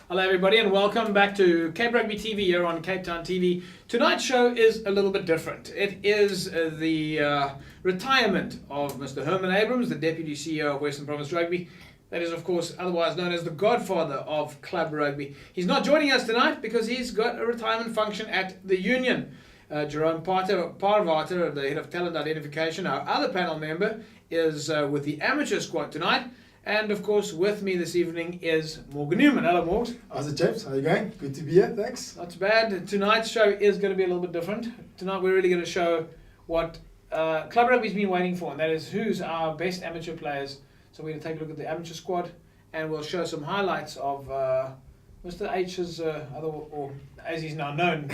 Hello everybody and welcome back to Cape Rugby TV here on Cape Town TV. Tonight's show is a little bit different. It is the retirement of Mr. Herman Abrahams, the Deputy CEO of Western Province Rugby. That is, of course, otherwise known as the godfather of club rugby. He's not joining us tonight because he's got a retirement function at the Union. Jerome Parvater, the head of talent identification, our other panel member, is with the amateur squad tonight. And of course, with me this evening is Morgan Newman. Hello, Morgs. How's it, James? How you going? Good to be here, thanks. Not too bad. Tonight's show is going to be a little bit different. Tonight we're really going to show what club rugby's been waiting for, and that is who's our best amateur players. So we're going to take a look at the amateur squad, and we'll show some highlights of Mr. H's, or as he's now known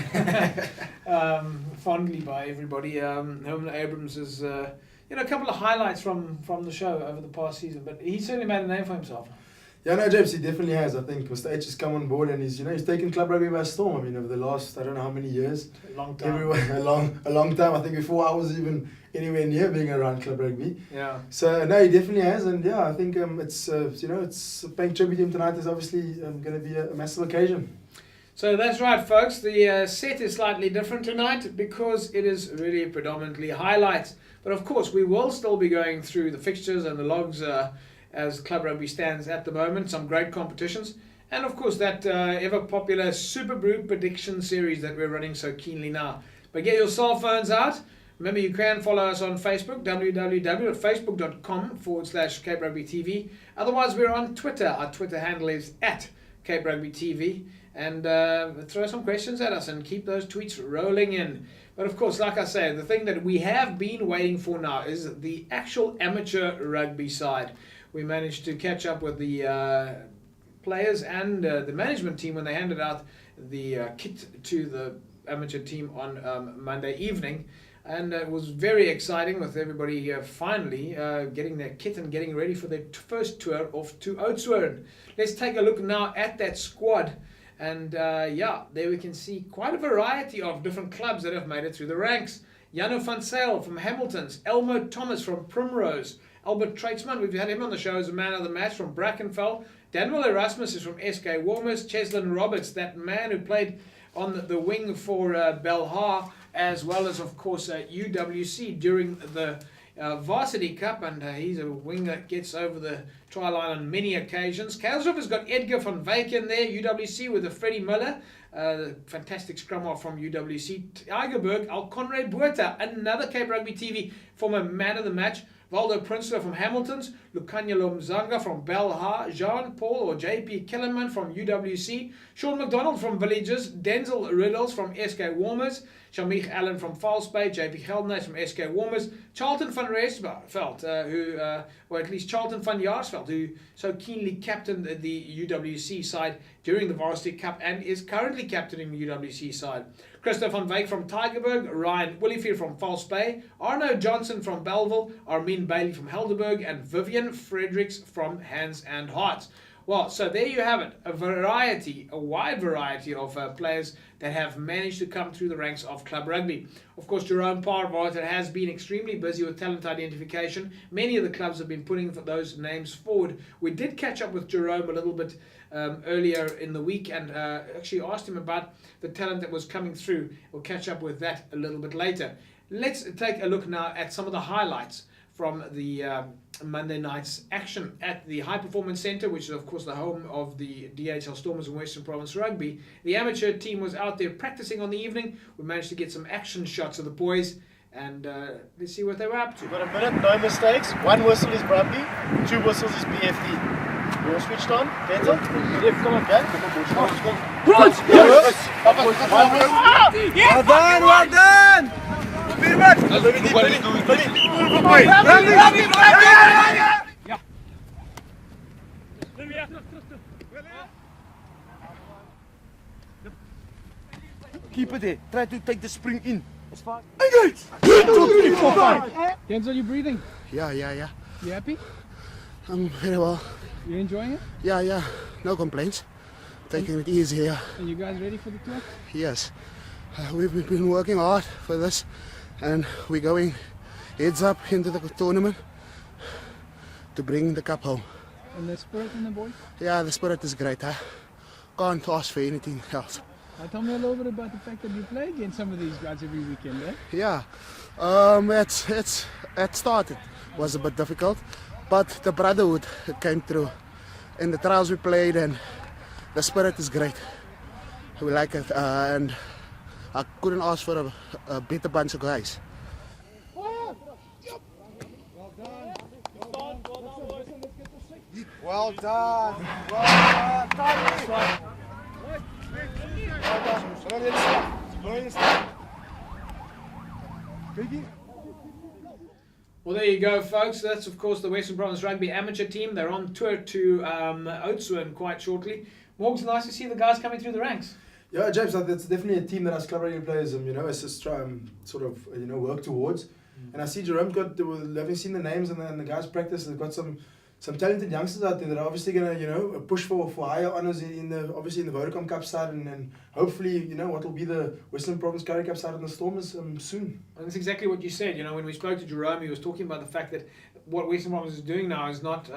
fondly by everybody, Herman Abrahams is... a couple of highlights from the show over the past season, but he certainly made a name for himself. Yeah, no, James, he definitely has. I think Mr. H has come on board and he's taken club rugby by storm. I mean, over the last, I don't know how many years. A long time. A long time. I think before I was even anywhere near being around club rugby. Yeah. So, no, he definitely has. And yeah, I think it's paying tribute to him tonight is obviously going to be a massive occasion. So that's right, folks. The set is slightly different tonight because it is really predominantly highlights. But of course, we will still be going through the fixtures and the logs as club rugby stands at the moment. Some great competitions. And of course, that ever popular Super Brew prediction series that we're running so keenly now. But get your cell phones out. Remember, you can follow us on Facebook, www.facebook.com/Cape Rugby TV. Otherwise, we're on Twitter. Our Twitter handle is @Cape Rugby TV. And throw some questions at us and keep those tweets rolling in. But of course, like I say, the thing that we have been waiting for now is the actual amateur rugby side. We managed to catch up with the players and the management team when they handed out the kit to the amateur team on Monday evening. And it was very exciting with everybody finally getting their kit and getting ready for their first tour off to Oudtshoorn. Let's take a look now at that squad. And there we can see quite a variety of different clubs that have made it through the ranks. Jano van Zyl from Hamilton's, Elmo Thomas from Primrose, Albert Treitzman, we've had him on the show as a man of the match from Brackenfell. Daniel Erasmus is from SK Warmers, Cheslin Roberts, that man who played on the wing for Belhar, as well as of course UWC during the Varsity Cup, and he's a wing that gets over the try line on many occasions. Kelsdorp has got Edgar van Wyk in there, UWC with a Freddie Miller, the fantastic scrum half from UWC. Tygerberg, Alconrad Buerta, another Cape Rugby TV former man of the match. Waldo Prinsloo from Hamilton's, Lukanya Lomzanga from Belhar, Jean-Paul or JP Kellerman from UWC, Sean McDonald from Villages, Denzel Riddles from SK Warmers, Shamik Allen from Falspay, JP Geldenhuis from SK Warmers, Charlton van Rensveld, or at least Charlton van Jaarsveld, who so keenly captained the UWC side during the Varsity Cup and is currently captaining the UWC side. Christoph van Wyk from Tygerberg, Ryan Willifeer from Falspay, Arno Johnson from Belleville, Armin Bailey from Helderberg, and Vivian Fredericks from Hands and Hearts. Well, so there you have it, a wide variety of players that have managed to come through the ranks of club rugby. Of course, Jerome Parvater has been extremely busy with talent identification. Many of the clubs have been putting those names forward. We did catch up with Jerome a little bit earlier in the week and actually asked him about the talent that was coming through. We'll catch up with that a little bit later. Let's take a look now at some of the highlights from the Monday night's action at the High Performance Centre, which is of course the home of the DHL Stormers and Western Province Rugby. The amateur team was out there practicing on the evening. We managed to get some action shots of the boys, and let's see what they were up to. We've got a minute, no mistakes. 1 whistle is rugby, 2 whistles is BFD. You all switched on? Denzel? Yep, come on, okay. Well done, well done! Keep it there. Try to take the spring in. It's fine. Engage! 1, 2, 3, 4, 5. Denzel, you breathing? Yeah. You happy? I'm very well. You enjoying it? Yeah. No complaints. Taking it easy here. And you guys ready for the tour? Yes. We've been working hard for this, and we're going heads up into the tournament to bring the cup home. And the spirit in the boys? Yeah, the spirit is great. can't ask for anything else. Now tell me a little bit about the fact that you play against some of these guys every weekend, eh? Yeah, it started was a bit difficult, but the brotherhood came through. In the trials we played, and the spirit is great. We like it, and I couldn't ask for a better bunch of guys. Well done. Well done. Well, there you go, folks. That's, of course, the Western Province Rugby amateur team. They're on tour to Oudtshoorn quite shortly. Morgs, nice to see the guys coming through the ranks. Yeah, James, that's definitely a team that us club rugby players, it's just try sort of, work towards. And I see Jerome having seen the names and the guys practice, they've got some talented youngsters out there that are obviously going to, push for higher honours in the Vodacom Cup side and hopefully, what will be the Western Province Currie Cup side in the Stormers soon. And that's exactly what you said. When we spoke to Jerome, he was talking about the fact that what Western Province is doing now is not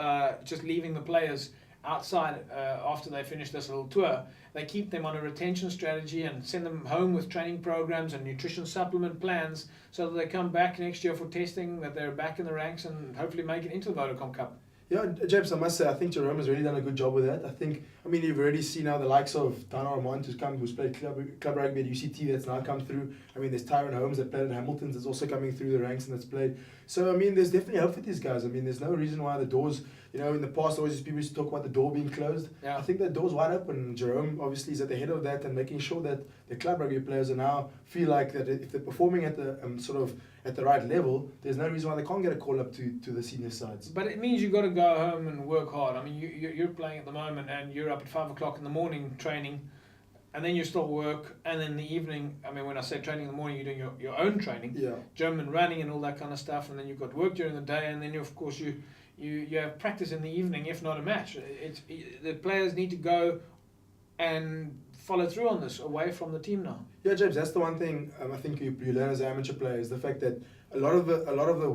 just leaving the players outside after they finish this little tour. They keep them on a retention strategy and send them home with training programs and nutrition supplement plans so that they come back next year for testing, that they're back in the ranks and hopefully make it into the Vodacom Cup. Yeah, James, I must say, I think Jerome has really done a good job with that. You've already seen now the likes of Dana Armand who's played club rugby at UCT that's now come through. There's Tyrone Holmes that played at Hamilton's that's also coming through the ranks and that's played. So, there's definitely hope for these guys. There's no reason why the doors, in the past, always people used to talk about the door being closed. Yeah. I think that door's wide open. Jerome obviously is at the head of that and making sure that the club rugby players are now feel like that if they're performing at the at the right level, there's no reason why they can't get a call up to the senior sides. But it means you've got to go home and work hard. You're playing at the moment and you're up at 5 o'clock in the morning training, and then you still work, and then in the evening, when I say training in the morning, you're doing your own training, German running and all that kind of stuff, and then you've got work during the day, and then of course you have practice in the evening, if not a match. The players need to go and follow through on this away from the team now. Yeah, James, that's the one thing I think you learn as an amateur player is the fact that a lot of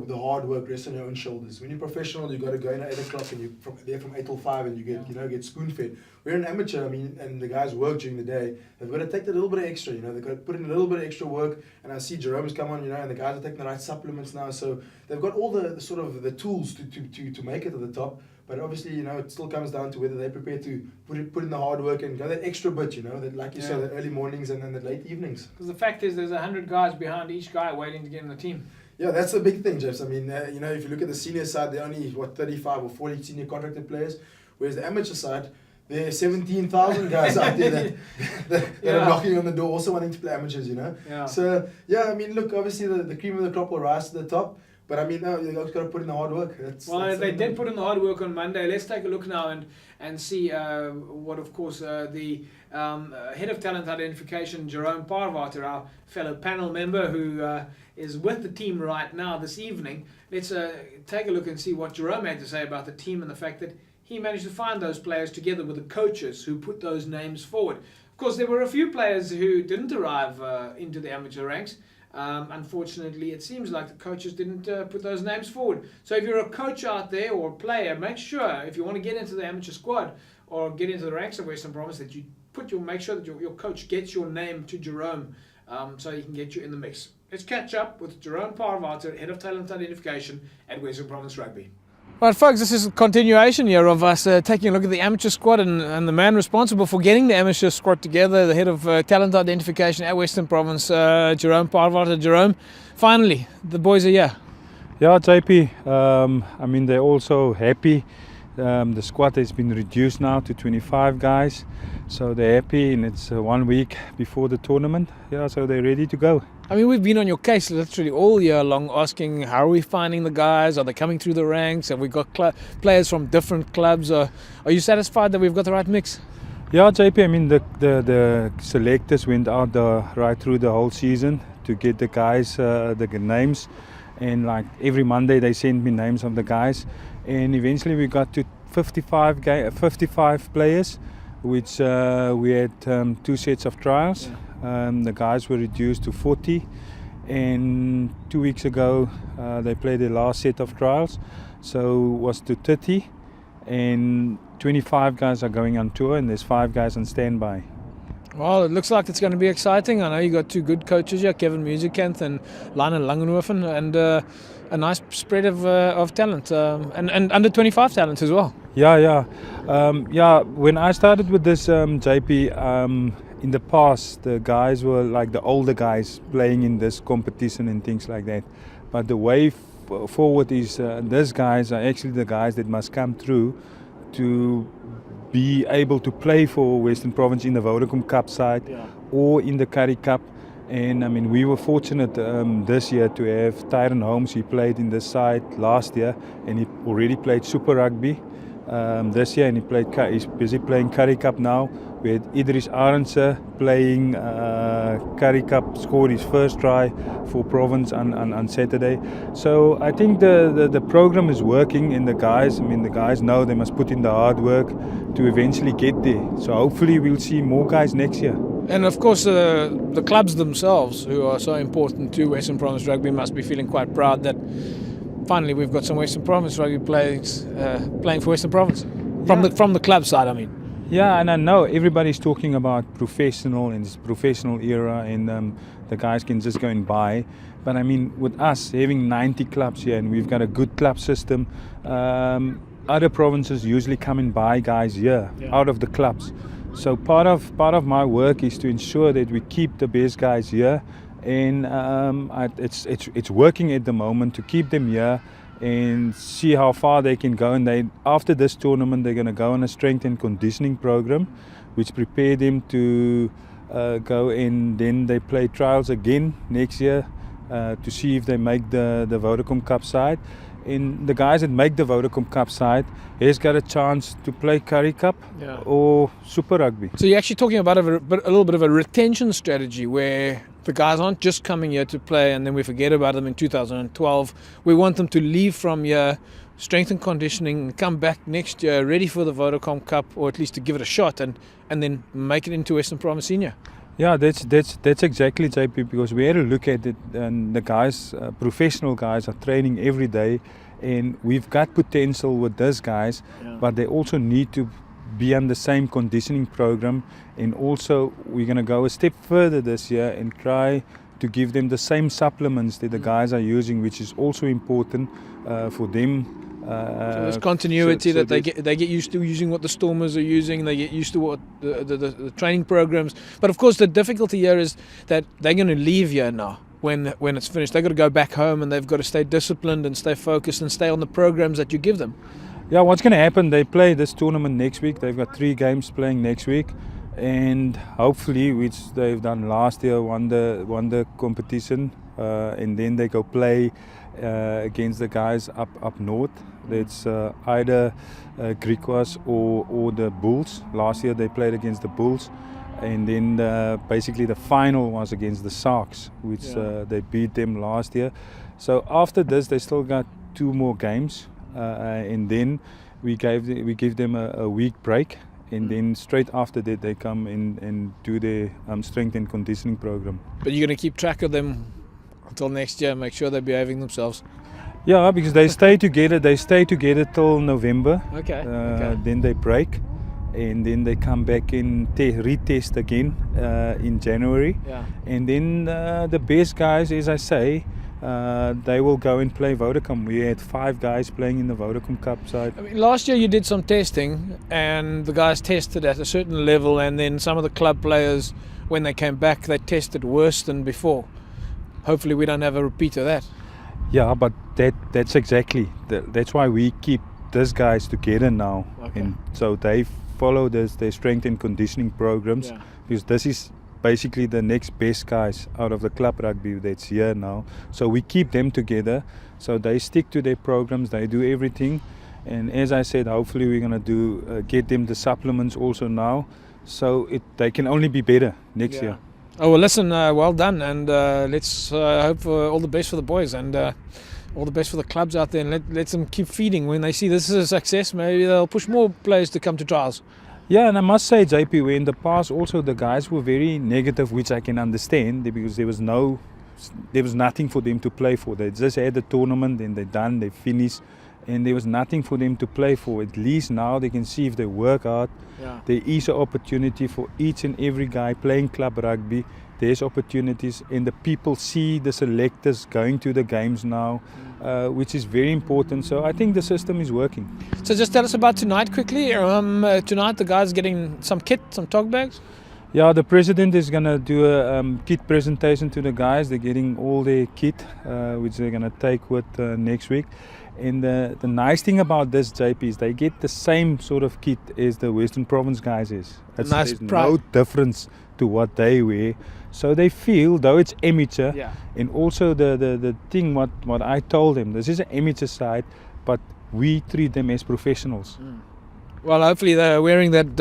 the hard work rests on your own shoulders. When you're professional, you got to go in at 8 o'clock and you're there from 8 till 5 and you get spoon fed. We're an amateur, and the guys work during the day. They've got to take a little bit of extra, they've got to put in a little bit of extra work. And I see Jerome's come on, and the guys are taking the right supplements now. So they've got all the sort of the tools to make it to the top. But obviously, it still comes down to whether they're prepared to put in the hard work and go that extra bit, that like you said, the early mornings and then the late evenings. Because the fact is there's 100 guys behind each guy waiting to get in the team. Yeah, that's the big thing, Jeff. If you look at the senior side, there are only, 35 or 40 senior contracted players, whereas the amateur side, there are 17,000 guys out there that are knocking on the door also wanting to play amateurs, Yeah. So, look, obviously the cream of the crop will rise to the top. But you've got to put in the hard work. They did put in the hard work on Monday. Let's take a look now and see what, of course, the head of talent identification, Jerome Parvater, our fellow panel member who is with the team right now this evening. Let's take a look and see what Jerome had to say about the team and the fact that he managed to find those players together with the coaches who put those names forward. Of course, there were a few players who didn't arrive into the amateur ranks. Unfortunately, it seems like the coaches didn't put those names forward. So if you're a coach out there or a player, make sure if you want to get into the amateur squad or get into the ranks of Western Province that you make sure that your coach gets your name to Jerome so he can get you in the mix. Let's catch up with Jerome Parvater, Head of Talent Identification at Western Province Rugby. Right, folks, this is a continuation here of us taking a look at the amateur squad and the man responsible for getting the amateur squad together, the head of talent identification at Western Province, Jerome Parvater. Jerome, finally, the boys are here. Yeah, JP, they're also happy. The squad has been reduced now to 25 guys, so they're happy, and it's 1 week before the tournament. Yeah, so they're ready to go. We've been on your case literally all year long asking how are we finding the guys, are they coming through the ranks, have we got players from different clubs, are you satisfied that we've got the right mix? Yeah, JP, the selectors went out right through the whole season to get the guys the names, and like every Monday they send me names of the guys, and eventually we got to 55 players, which we had 2 sets of trials. Yeah. The guys were reduced to 40, and 2 weeks ago they played their last set of trials, so it was to 30, and 25 guys are going on tour and there's 5 guys on standby. Well, it looks like it's going to be exciting. I know you got 2 good coaches here, Kevin Muzikanth and Lana Langenhoven, and a nice spread of talent and under 25 talent as well. Yeah. When I started with this, JP, in the past, the guys were like the older guys playing in this competition and things like that. But the way forward is these guys are actually the guys that must come through to be able to play for Western Province in the Vodacom Cup side or in the Currie Cup. And I mean, we were fortunate this year to have Tyron Holmes. He played in this side last year and he already played Super Rugby this year, and he's busy playing Currie Cup now. We had Idris Arendse playing Currie Cup, scored his first try for Province on Saturday. So I think the program is working, and the guys know they must put in the hard work to eventually get there. So hopefully we'll see more guys next year. And of course, the clubs themselves, who are so important to Western Province Rugby, must be feeling quite proud that finally we've got some Western Province Rugby players playing for Western Province from the club side. I mean. Yeah, and I know everybody's talking about professional and this professional era, and the guys can just go and buy. But I mean, with us having 90 clubs here and we've got a good club system, other provinces usually come and buy guys here out of the clubs. So part of my work is to ensure that we keep the best guys here, and it's working at the moment to keep them here and see how far they can go. And after this tournament, they're going to go on a strength and conditioning program, which prepare them to go, and then they play trials again next year to see if they make the Vodacom Cup side. And the guys that make the Vodacom Cup side has got a chance to play Currie Cup or Super Rugby. So you're actually talking about a little bit of a retention strategy where the guys aren't just coming here to play and then we forget about them in 2012. We want them to leave from here, strength and conditioning, come back next year ready for the Vodacom Cup, or at least to give it a shot, and then make it into Western Province Senior. Yeah, that's exactly, JP, because we had a look at it, and the guys, professional guys, are training every day, and we've got potential with those guys, but they also need to be on the same conditioning program. And also we're going to go a step further this year and try to give them the same supplements that the guys are using, which is also important for them. So there's continuity, that they get used to using what the Stormers are using. They get used to what the training programs. But of course, the difficulty here is that they're going to leave here now. When it's finished, they've got to go back home and they've got to stay disciplined and stay focused and stay on the programs that you give them. Yeah, what's going to happen? They play this tournament next week. They've got 3 games playing next week, and hopefully, which they've done last year, won the competition, and then they go play against the guys up north. That's either Griquas or the Bulls. Last year they played against the Bulls, and then basically the final was against the Sharks, which they beat them last year. So after this, they still got 2 more games, and then we give them a week break, and then straight after that they come in and do their strength and conditioning program. But you're going to keep track of them until next year, make sure they're behaving themselves. Yeah, because they stay together. They stay together till November. Okay. Then they break, and then they come back and retest again in January. Yeah. And then the best guys, as I say, they will go and play Vodacom. We had 5 guys playing in the Vodacom Cup side. I mean, last year you did some testing, and the guys tested at a certain level, and then some of the club players, when they came back, they tested worse than before. Hopefully we don't have a repeat of that. Yeah, but that's exactly that's why we keep these guys together now. Okay. And so they follow their strength and conditioning programs, because this is basically the next best guys out of the club rugby that's here now. So we keep them together, so they stick to their programs, they do everything. And as I said, hopefully we're going to get them the supplements also now, so they can only be better next year. Oh, well, listen, well done, and let's hope for all the best for the boys, and all the best for the clubs out there, and let them keep feeding. When they see this is a success, maybe they'll push more players to come to trials. Yeah, and I must say, JP, where in the past also the guys were very negative, which I can understand, because there was nothing for them to play for. They just had the tournament and they finished, and there was nothing for them to play for. At least now they can see if they work hard. Yeah. There is an opportunity for each and every guy playing club rugby. There's opportunities, and the people see the selectors going to the games now, which is very important. So I think the system is working. So just tell us about tonight quickly. Tonight the guys getting some kit, some tog bags. Yeah, the president is going to do a kit presentation to the guys. They're getting all their kit, which they're going to take with next week. And the nice thing about this, JP, is they get the same sort of kit as the Western Province guys is. Nice There's no difference to what they wear. So they feel, though it's amateur, and also the thing what I told them, this is an amateur side, but we treat them as professionals. Well, hopefully they're wearing that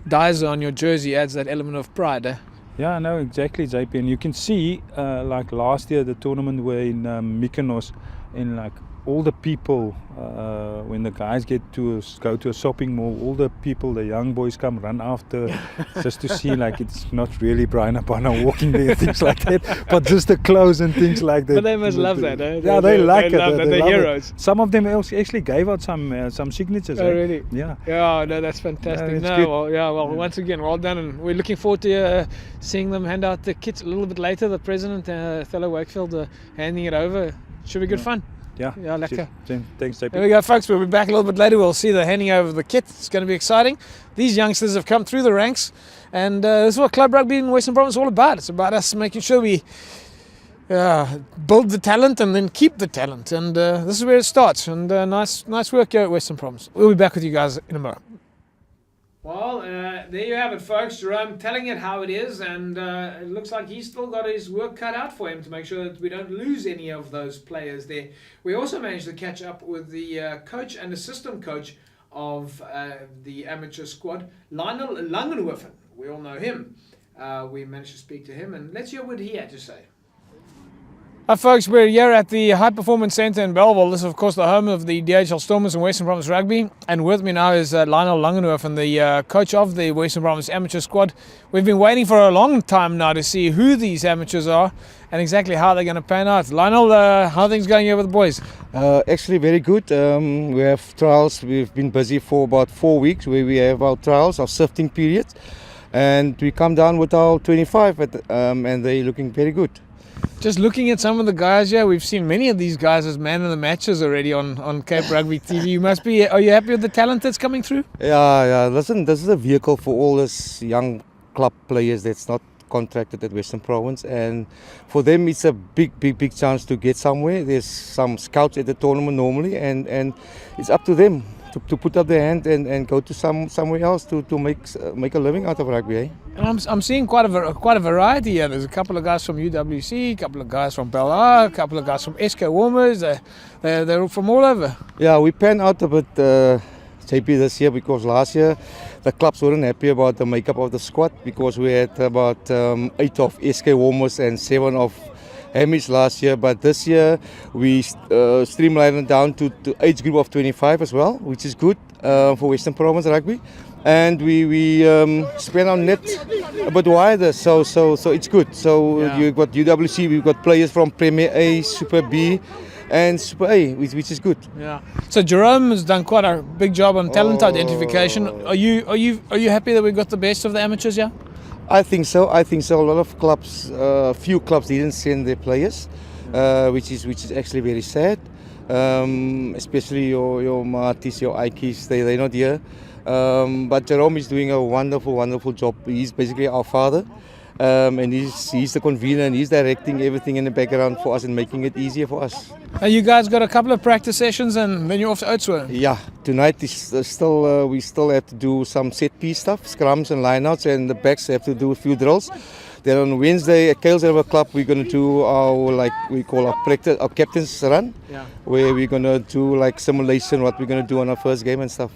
dizer on your jersey adds that element of pride. Eh? Yeah, no, exactly, JP. And you can see, like last year, the tournament were in Mykonos, and like all the people, when the guys go to a shopping mall, all the people, the young boys come run after just to see, like, it's not really Brian Abana walking there, things like that, but just the clothes and things like that. But they must love that, eh? Yeah, they like it. They're heroes. Some of them actually gave out some signatures. Oh, really? Yeah. Yeah, no, that's fantastic. It's good. Once again, well done, and we're looking forward to seeing them hand out the kits a little bit later. The president, Thelo Wakefield, handing it over. Should be good fun. Yeah, lekker. Thanks, JP. There we go, folks. We'll be back a little bit later. We'll see the handing over of the kit. It's going to be exciting. These youngsters have come through the ranks, and this is what club rugby in Western Province is all about. It's about us making sure we build the talent and then keep the talent, and this is where it starts. And nice work here at Western Province. We'll be back with you guys in a moment. Well, there you have it, folks. Jerome telling it how it is, and it looks like he's still got his work cut out for him to make sure that we don't lose any of those players there. We also managed to catch up with the coach and assistant coach of the amateur squad, Lionel Langenhoven. We all know him. We managed to speak to him, and let's hear what he had to say. Hi folks, we're here at the High Performance Centre in Belleville. This is of course the home of the DHL Stormers and Western Province Rugby, and with me now is Lionel Langenhoven, the coach of the Western Province amateur squad. We've been waiting for a long time now to see who these amateurs are and exactly how they're going to pan out. Lionel, how are things going here with the boys? Actually very good. We have trials. We've been busy for about 4 weeks where we have our trials, our sifting period, and we come down with our 25 and they're looking very good. Just looking at some of the guys here, we've seen many of these guys as man of the matches already on Cape Rugby TV. You must be. Are you happy with the talent that's coming through? Yeah. Listen, this is a vehicle for all these young club players that's not contracted at Western Province, and for them it's a big chance to get somewhere. There's some scouts at the tournament normally, and it's up to them to put up their hand and go to somewhere else to make a living out of rugby. Eh? And I'm seeing quite a variety here. There's a couple of guys from UWC, a couple of guys from Bel Air, a couple of guys from SK Warmers. They're from all over. Yeah, we panned out a bit, JP, this year, because last year the clubs weren't happy about the makeup of the squad, because we had about 8 of SK Warmers and 7 of Hamish last year, but this year we streamlined it down to age group of 25 as well, which is good for Western Province Rugby. And we spread our net a bit wider, so it's good. So you've got UWC, we've got players from Premier A, Super B, and Super A, which is good. Yeah. So Jerome has done quite a big job on talent identification. Are you happy that we've got the best of the amateurs here? I think so. A lot of clubs, few clubs didn't send their players, which is actually very sad. Especially your Martis, your Ikes, they're not here. But Jerome is doing a wonderful job. He's basically our father, and he's the convener, and he's directing everything in the background for us and making it easier for us. Now you guys got a couple of practice sessions and then you're off to Oudtshoorn. Yeah, tonight is still we still have to do some set piece stuff, scrums and lineouts, and the backs have to do a few drills. Then on Wednesday at Kales River Club we're going to do our practice, our captain's run, where we're going to do like simulation what we're going to do on our first game and stuff.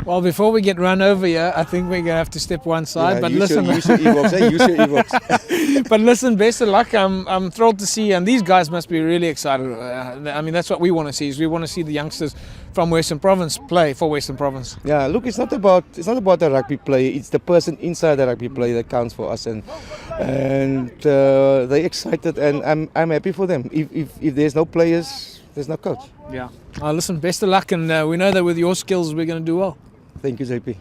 Well, before we get run over here, I think we're going to have to step one side. Yeah, but use listen, your Evox, use your Evox. But listen, best of luck. I'm thrilled to see, and these guys must be really excited. I mean, that's what we want to see. Is we want to see the youngsters from Western Province play for Western Province. Yeah, look, it's not about the rugby player. It's the person inside the rugby player that counts for us, and they're excited, and I'm happy for them. If there's no players, there's no coach. Yeah. Listen, best of luck, and we know that with your skills we're going to do well. Thank you, JP.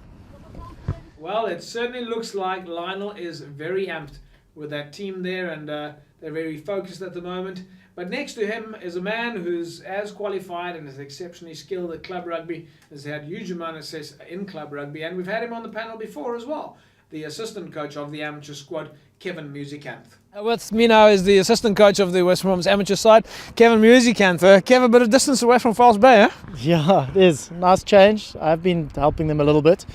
Well, it certainly looks like Lionel is very amped with that team there, and they're very focused at the moment. But next to him is a man who's as qualified and is exceptionally skilled at club rugby, has had huge amount of success in club rugby, and we've had him on the panel before as well. The assistant coach of the amateur squad, Kevin Musikanth. With me now is the assistant coach of the Western Province amateur side, Kevin Musikanth. Kevin, a bit of distance away from False Bay, eh? Yeah, it is. Nice change. I've been helping them a little bit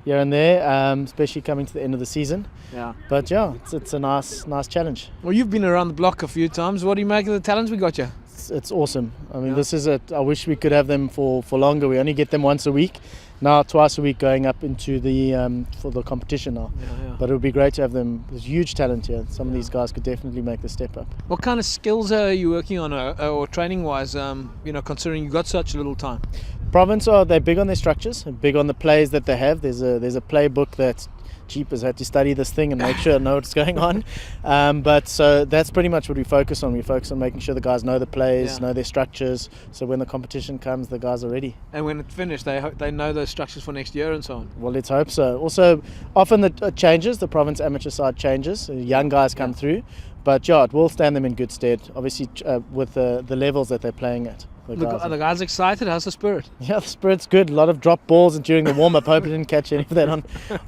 here and there, especially coming to the end of the season. Yeah. But yeah, it's a nice challenge. Well, you've been around the block a few times. What do you make of the talents we got you? It's awesome. I mean, this is it. I wish we could have them for longer. We only get them once a week. Now twice a week going up into the for the competition now. Yeah. But it would be great to have them. There's huge talent here. Some of these guys could definitely make the step up. What kind of skills are you working on, or training wise? Considering you got such a little time. Province they're big on their structures, big on the plays that they have. There's a playbook that Jeepers had to study this thing and make sure I know what's going on. But so that's pretty much what we focus on. We focus on making sure the guys know the plays, know their structures, so when the competition comes, the guys are ready. And when it's finished, they know those structures for next year and so on. Well, let's hope so. Also, often it changes. The province amateur side changes. Young guys come through. But yeah, it will stand them in good stead, obviously, with the levels that they're playing at. Are the guys excited? How's the spirit? Yeah, the spirit's good. A lot of drop balls and during the warm-up. Hope I didn't catch any of that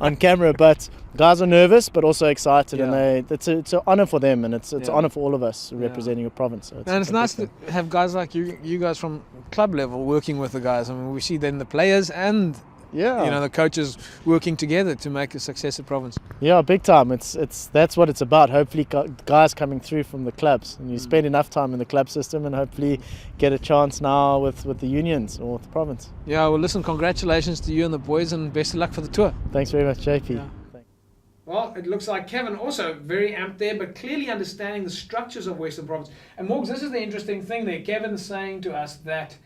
on camera. But guys are nervous, but also excited, and it's an honour for them, and it's an honour for all of us representing a province. So and it's nice to have guys like you guys from club level working with the guys. I mean, we see then the players and the coaches working together to make a success at province. Yeah, big time. That's what it's about. Hopefully guys coming through from the clubs, and you spend enough time in the club system and hopefully get a chance now with the unions or with the province. Yeah, well listen, congratulations to you and the boys, and best of luck for the tour. Thanks very much, JP. Yeah. Well, it looks like Kevin also very amped there, but clearly understanding the structures of Western Province. And Morgs, this is the interesting thing there. Kevin's saying to us that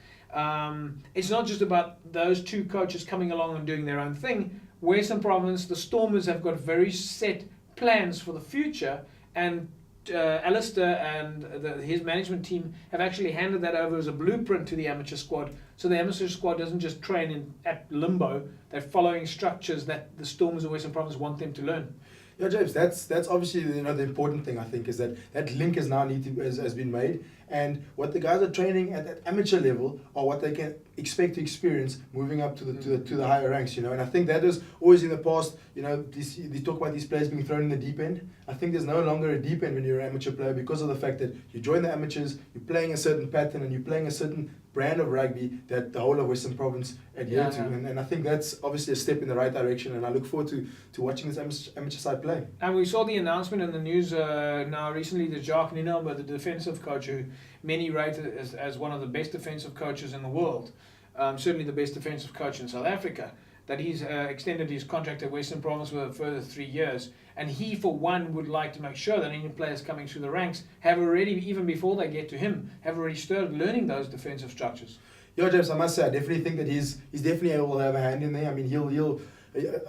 it's not just about those two coaches coming along and doing their own thing. Western Province, the Stormers have got very set plans for the future, and Alistair and his management team have actually handed that over as a blueprint to the amateur squad. So the amateur squad doesn't just train at limbo, they're following structures that the Stormers of Western Province want them to learn. Yeah, James, that's obviously the important thing, I think, is that link has now has been made, and what the guys are training at that amateur level are what they can expect to experience moving up to the higher ranks, and I think that was always in the past, they talk about these players being thrown in the deep end. I think there's no longer a deep end when you're an amateur player because of the fact that you join the amateurs, you're playing a certain pattern and you're playing a certain brand of rugby that the whole of Western Province adhere to. And I think that's obviously a step in the right direction, and I look forward to watching this amateur side play. And we saw the announcement in the news now recently that Jacques Ninelba, the defensive coach, who many rate as one of the best defensive coaches in the world, certainly the best defensive coach in South Africa, that he's extended his contract at Western Province for a further 3 years. And he, for one, would like to make sure that any players coming through the ranks have already, even before they get to him, have already started learning those defensive structures. Yeah, James, I must say, I definitely think that he's definitely able to have a hand in there. I mean,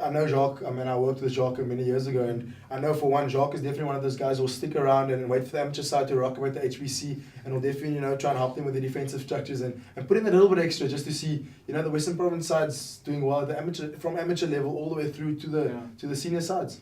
I know Jacques. I mean, I worked with Jacques many years ago, and I know for one, Jacques is definitely one of those guys who will stick around and wait for the amateur side to rock him at the HBC, and will definitely try and help them with the defensive structures and put in a little bit extra just to see the Western Province sides doing well at the from amateur level all the way through to the senior sides.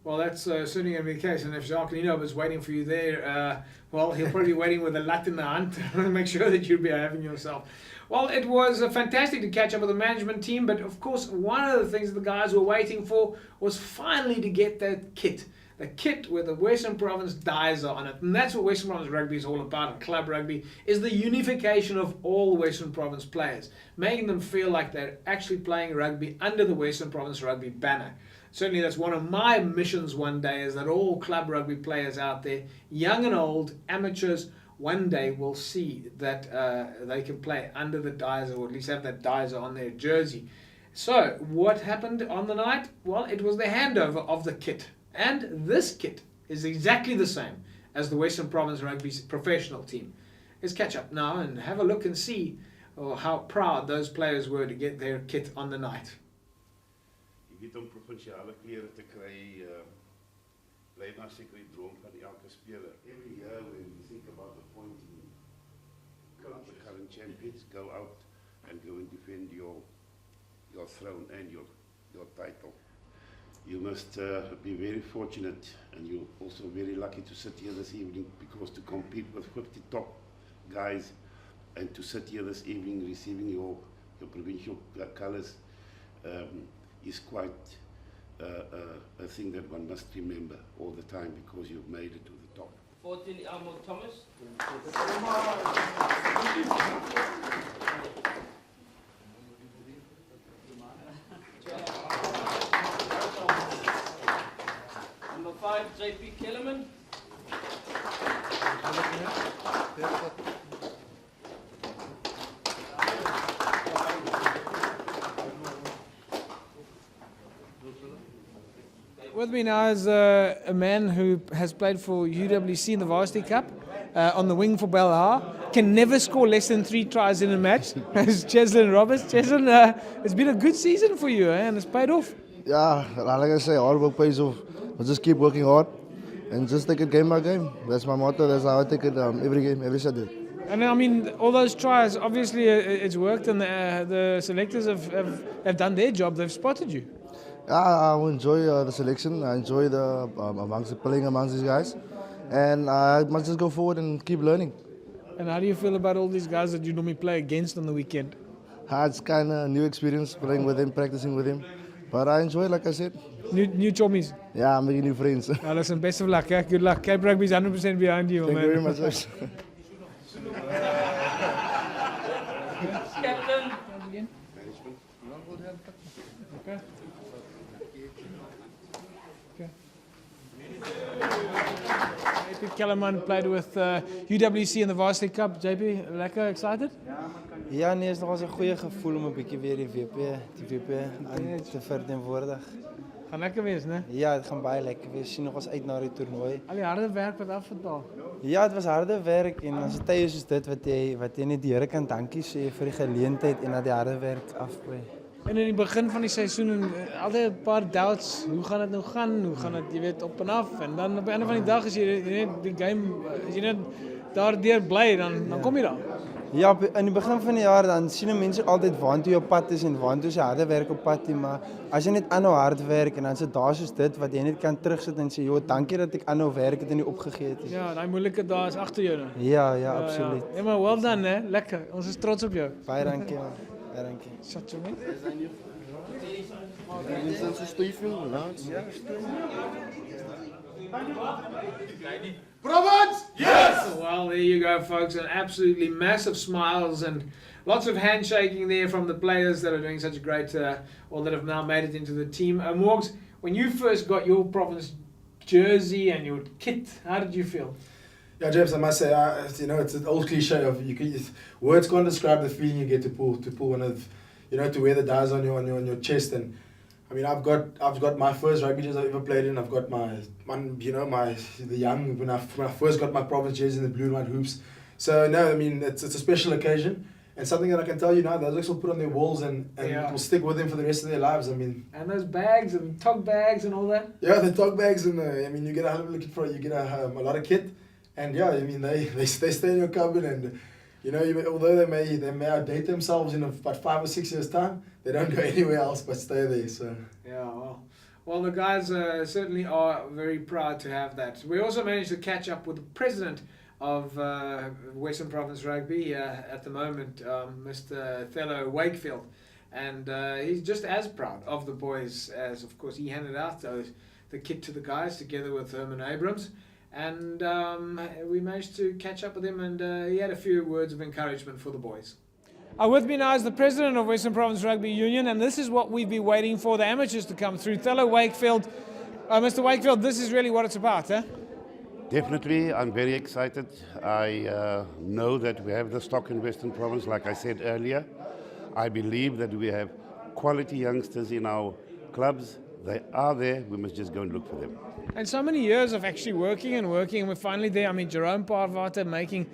Well, that's certainly going to be the case, and if Jacques Lino is waiting for you there, well, he'll probably be waiting with a lat in the hand to make sure that you'll be having yourself. Well, it was fantastic to catch up with the management team, but of course, one of the things that the guys were waiting for was finally to get that kit. The kit with the Western Province dies on it. And that's what Western Province Rugby is all about, and club rugby, is the unification of all Western Province players, making them feel like they're actually playing rugby under the Western Province Rugby banner. Certainly that's one of my missions one day, is that all club rugby players out there, young and old, amateurs, one day will see that they can play under the dizer, or at least have that dizer on their jersey. So what happened on the night? Well, it was the handover of the kit. And this kit is exactly the same as the Western Province Rugby's professional team. Let's catch up now and have a look and see how proud those players were to get their kit on the night. Om provinsiale klere te kry, bly nou seker die droom van elke speler. Every year when you think about appointing the current champions, go out and go and defend your throne and your title. You must be very fortunate, and you're also very lucky to sit here this evening, because to compete with 50 top guys and to sit here this evening receiving your provincial colours is quite a thing that one must remember all the time, because you've made it to the top. 14 Elmo Thomas. Number 5, JP Kellerman. With me now is a man who has played for UWC in the Varsity Cup on the wing for Belhar. Can never score less than 3 tries in a match. It's Cheslin Roberts. Cheslin, it's been a good season for you, and it's paid off. Yeah, like I say, hard work pays off. We'll just keep working hard and just take it game by game. That's my motto. That's how I take it every game, every Saturday. And I mean, all those tries, obviously it's worked, and the selectors have done their job. They've spotted you. I enjoy the selection. I enjoy playing amongst these guys, and I must just go forward and keep learning. And how do you feel about all these guys that you normally play against on the weekend? It's kind of new experience playing with him, practicing with him, but I enjoy it, like I said. New chommies. Yeah, I'm making new friends. Well, listen, best of luck. Eh? Good luck. Cape Rugby is 100% behind you, Thank man. you very much. Captain. Okay. JP Kellerman played with UWC in the Varsity Cup. JP, lekker excited? Ja, nee, is nog eens een goede gevoel om een beetje weer die WP aan te vertegenwoordigen. Gaan lekker wees, né? Ja, het gaat baie lekker wees. Sien nog eens uit na die toernooi. Al die harde werk wat afgedaal. Ja, het was harde werk en as dit tye soos dit wat jy net die Here kan dankie sê vir die geleentheid en dat die harde werk afgooi. En in die begin van die seisoen altyd 'n paar doubts. Hoe gaan dit nou gaan? Hoe gaan dit, jy weet, op en af? En dan op 'n einde van die dag as jy net die game as jy net daardeur bly, dan kom jy daar. Ja, in die begin van die jaar dan sien mense altyd waantoe jou pad is en waantoe is harde werk op pad nie, maar as jy net aanhou hard werk en dan sit daar soos dit wat jy net kan terugsit en sê, "Jo, dankie dat ek aanhou werk het en nie opgegee het nie." Ja, daai moeilike dae is agter jou nou. Ja, absoluut. Ja, maar well done, hè. Lekker. Ons is trots op jou. Baie dankie man. Baie dankie. Shut your mouth. Province! Yes! Well, there you go, folks. And absolutely massive smiles and lots of handshaking there from the players that are doing such a great, or that have now made it into the team. Morgs, when you first got your Province jersey and your kit, how did you feel? Yeah, James, I must say, it's an old cliche of words can't describe the feeling you get to pull one of, to wear the dies on your chest. And I mean, I've got my first rugby jersey I've ever played in. I've got when I first got my Province jersey in the blue and white hoops. So no, I mean, it's a special occasion and something that I can tell you now. Those will put on their walls and Yeah. will stick with them for the rest of their lives. I mean, And those bags and tog bags and all that? yeah, the tog bags and you get a lot of kit. And yeah, I mean they stay in your cupboard, and although they may outdate themselves in about 5 or 6 years' time, they don't go anywhere else but stay there. So Yeah, well, the guys certainly are very proud to have that. We also managed to catch up with the president of Western Province Rugby at the moment, Mr. Thello Wakefield, and he's just as proud of the boys as, of course, he handed out the kit to the guys together with Herman Abrahams. And we managed to catch up with him, and he had a few words of encouragement for the boys. With me now is the president of Western Province Rugby Union, and this is what we've been waiting for, the amateurs to come through. Thello Wakefield. Mr. Wakefield, this is really what it's about, eh? Definitely, I'm very excited. I know that we have the stock in Western Province, like I said earlier. I believe that we have quality youngsters in our clubs. They are there, we must just go and look for them. And so many years of actually working, and we're finally there. I mean, Jerome Parvata making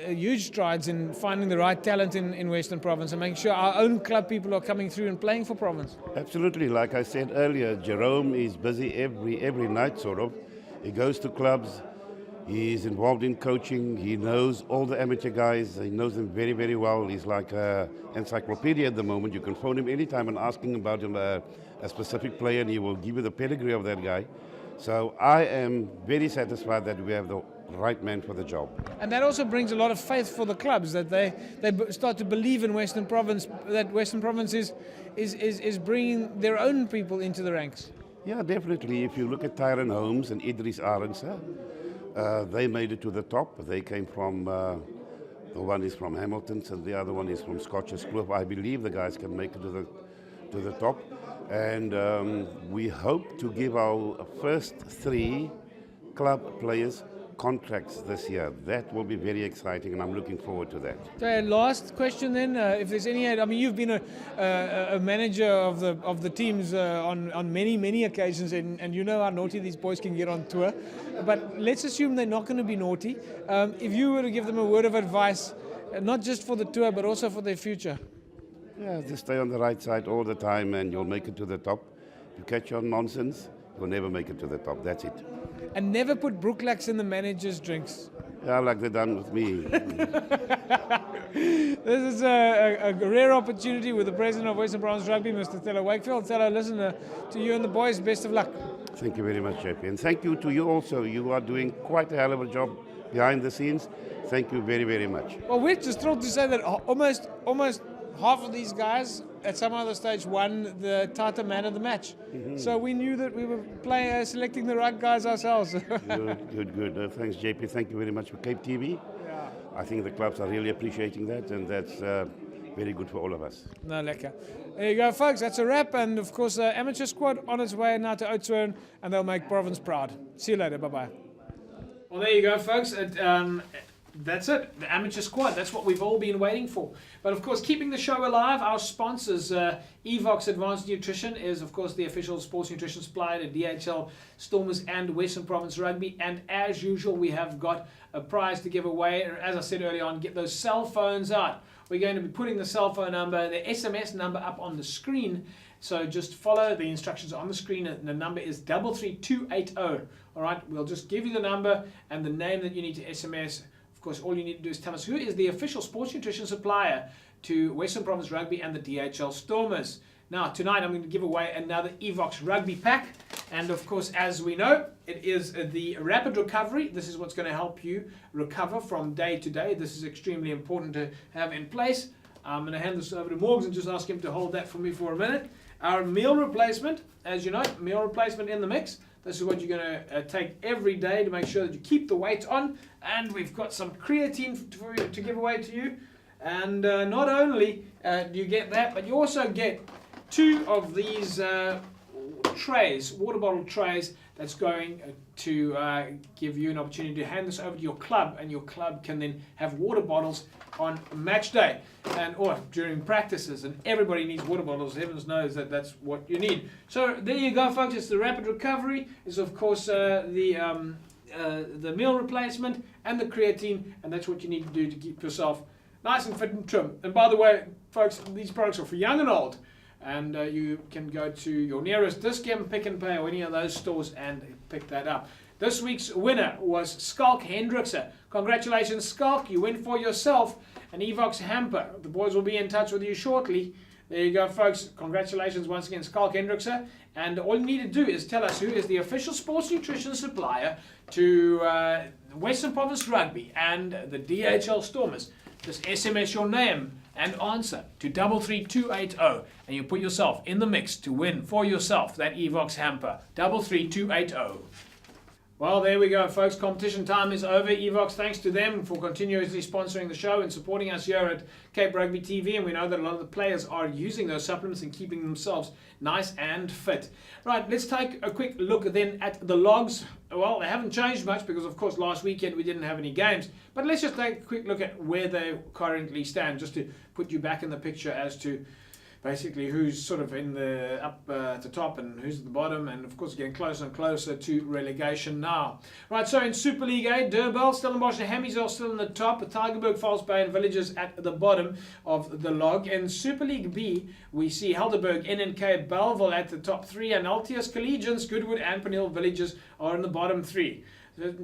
huge strides in finding the right talent in Western Province and making sure our own club people are coming through and playing for Province. Absolutely, like I said earlier, Jerome is busy every night, sort of. He goes to clubs, He's involved in coaching. He knows all the amateur guys. He knows them very, very well. He's like an encyclopedia at the moment. You can phone him anytime and ask him about a specific player, and he will give you the pedigree of that guy. So I am very satisfied that we have the right man for the job. And that also brings a lot of faith for the clubs, that they start to believe in Western Province, that Western Province is bringing their own people into the ranks. Yeah, definitely. If you look at Tyrone Holmes and Idris Arendse, they made it to the top. They came from, the one is from Hamilton's and the other one is from Scotch's Kloof. I believe the guys can make it to the top. And we hope to give our first 3 club players contracts this year. That will be very exciting, and I'm looking forward to that. Okay, last question then. If there's any, I mean, you've been a manager of the teams on many occasions, and you know how naughty these boys can get on tour. But let's assume they're not going to be naughty. If you were to give them a word of advice, not just for the tour, but also for their future. Yeah, just stay on the right side all the time, and you'll make it to the top. If you catch on nonsense, you'll never make it to the top. That's it. And never put Brooklaks in the manager's drinks. Yeah, like they've done with me. This is a rare opportunity with the president of Western Province Rugby, Mr. Thelo Wakefield. Thelo, listen, to you and the boys, best of luck. Thank you very much, JP. And thank you to you also. You are doing quite a hell of a job behind the scenes. Thank you very, very much. Well, we're just thrilled to say that almost half of these guys at some other stage won the Tata Man of the Match. Mm-hmm. So we knew that we were selecting the right guys ourselves. Good. Thanks, JP. Thank you very much for Cape TV. Yeah. I think the clubs are really appreciating that, and that's very good for all of us. No, lekker. There you go, folks. That's a wrap. And, of course, the amateur squad on its way now to Oudtshoorn, and they'll make Province proud. See you later. Bye-bye. Well, there you go, folks. That's it, the amateur squad. That's what we've all been waiting for. But of course, keeping the show alive, our sponsors, Evox Advanced Nutrition is of course the official sports nutrition supplier to DHL, Stormers and Western Province Rugby. And as usual, we have got a prize to give away. As I said earlier on, get those cell phones out. We're going to be putting the cell phone number, the SMS number up on the screen. So just follow the instructions on the screen. The number is 33280. All right, we'll just give you the number and the name that you need to SMS. Of course, all you need to do is tell us who is the official sports nutrition supplier to Western Province Rugby and the DHL Stormers. Now, tonight I'm going to give away another Evox Rugby pack. And of course, as we know, it is the rapid recovery. This is what's going to help you recover from day to day. This is extremely important to have in place. I'm going to hand this over to Morgs and just ask him to hold that for me for a minute. Our meal replacement, as you know, meal replacement in the mix. This is what you're going to take every day to make sure that you keep the weight on. And we've got some creatine for you to give away to you. And not only do you get that, but you also get 2 of these trays, water bottle trays, that's going to give you an opportunity to hand this over to your club, and your club can then have water bottles on match day or during practices, and everybody needs water bottles. Heavens knows that that's what you need. So there you go, folks. It's the rapid recovery. It's of course the meal replacement and the creatine, and that's what you need to do to keep yourself nice and fit and trim. And by the way, folks, these products are for young and old. And you can go to your nearest Dis-Chem, Pick n Pay, or any of those stores and pick that up. This week's winner was Skalk Hendrikse. Congratulations, Skalk. You win for yourself an Evox hamper. The boys will be in touch with you shortly. There you go, folks. Congratulations once again, Skalk Hendrikse. And all you need to do is tell us who is the official sports nutrition supplier to Western Province Rugby and the DHL Stormers. Just SMS your name and answer to 33280, and you put yourself in the mix to win for yourself that Evox hamper. 33280. Well, there we go, folks. Competition time is over. Evox, thanks to them for continuously sponsoring the show and supporting us here at Cape Rugby TV. And we know that a lot of the players are using those supplements and keeping themselves nice and fit. Right, let's take a quick look then at the logs. Well, they haven't changed much because, of course, last weekend we didn't have any games. But let's just take a quick look at where they currently stand, just to put you back in the picture as to basically who's sort of in the up at the top and who's at the bottom, and of course getting closer and closer to relegation now. Right, so in Super League A, Durban, Stellenbosch and Hammies are still in the top, Tygerberg, False Bay and Villagers at the bottom of the log. In Super League B, we see Helderberg, NNK, Belleville at the top 3, and Altius, Collegians, Goodwood and Peniel Villagers are in the bottom 3.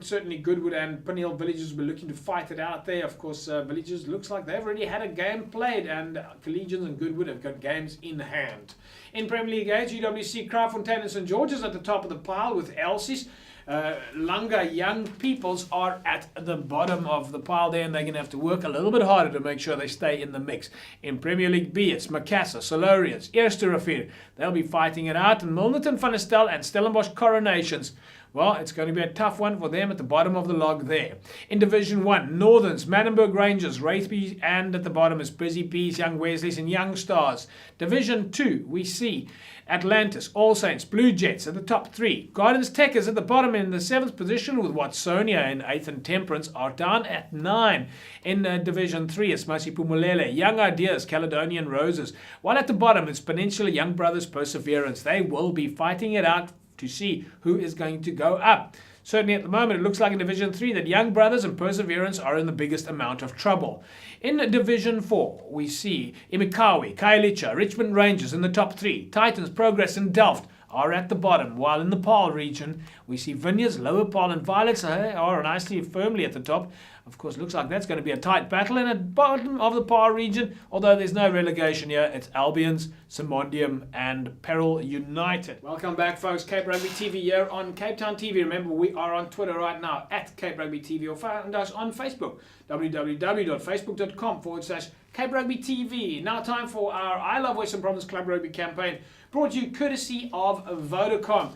Certainly Goodwood and Pineal Villagers will be looking to fight it out there. Of course, Villagers looks like they've already had a game played, and Collegians and Goodwood have got games in hand. In Premier League A, GWC, Kraaifontein and St George's at the top of the pile with Elsie's. Langa Young Peoples are at the bottom of the pile there, and they're going to have to work a little bit harder to make sure they stay in the mix. In Premier League B, it's Macassar, Solarians, Eerste Rivier. They'll be fighting it out, and Milnerton, Van der Stel and Stellenbosch Coronations. Well, it's going to be a tough one for them at the bottom of the log there. In Division 1, Northerns, Manenberg Rangers, Wraithby, and at the bottom is Busy Bees, Young Wesleys and Young Stars. Division 2, we see Atlantis, All Saints, Blue Jets at the top 3. Gardens Techers at the bottom in the 7th position, with Watsonia in 8th, and Temperance are down at 9. In Division 3, it's Masipumulele, Young Ideas, Caledonian Roses. While at the bottom, it's Peninsula Young Brothers Perseverance. They will be fighting it out to see who is going to go up. Certainly at the moment, it looks like in Division 3 that Young Brothers and Perseverance are in the biggest amount of trouble. In Division 4, we see Imikawi, Kailicha, Richmond Rangers in the top 3. Titans, Progress and Delft are at the bottom, while in the Paarl region, we see Vineyards, Lower Paarl and Violets are nicely firmly at the top. Of course, looks like that's going to be a tight battle in the bottom of the Paarl region, although there's no relegation here. It's Albions, Simondium and Peril United. Welcome back, folks. Cape Rugby TV here on Cape Town TV. Remember, we are on Twitter right now at Cape Rugby TV, or find us on Facebook, www.facebook.com/Cape Rugby TV. Now time for our I Love Western Province Club Rugby campaign, brought to you courtesy of Vodacom.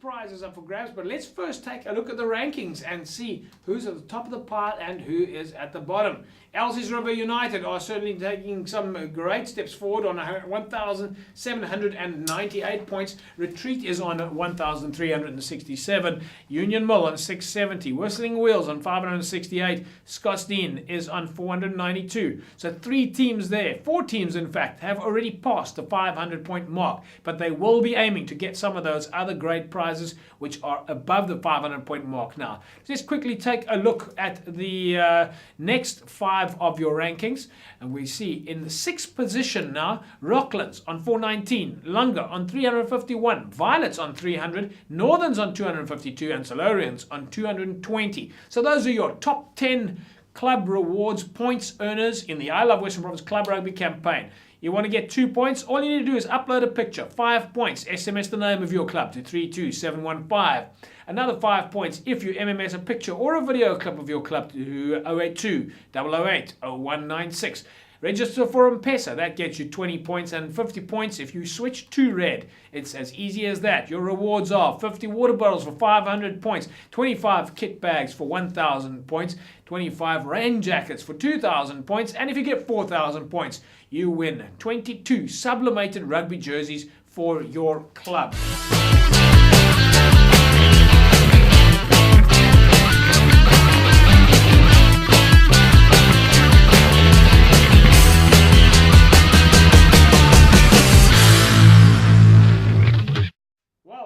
Prizes up for grabs, but let's first take a look at the rankings and see who's at the top of the pile and who is at the bottom. Elsie's River United are certainly taking some great steps forward on 1,798 points. Retreat is on 1,367. Union Mill on 670. Whistling Wheels on 568. Scottsdene is on 492. So 3 teams there, 4 teams in fact, have already passed the 500-point mark, but they will be aiming to get some of those other great prizes which are above the 500-point mark now. Let's quickly take a look at the next 5 of your rankings, and we see in the 6th position now, Rocklands on 419, Lunga on 351, Violets on 300, Northerns on 252, and Solarians on 220. So those are your top 10 club rewards points earners in the I Love Western Province Club Rugby campaign. You want to get 2 points? All you need to do is upload a picture. 5 points. SMS the name of your club to 32715. Another 5 points if you MMS a picture or a video clip of your club to 082 008 0196. Register for M-Pesa. That gets you 20 points, and 50 points if you switch to red. It's as easy as that. Your rewards are 50 water bottles for 500 points, 25 kit bags for 1,000 points, 25 rain jackets for 2,000 points, and if you get 4,000 points, you win 22 sublimated rugby jerseys for your club.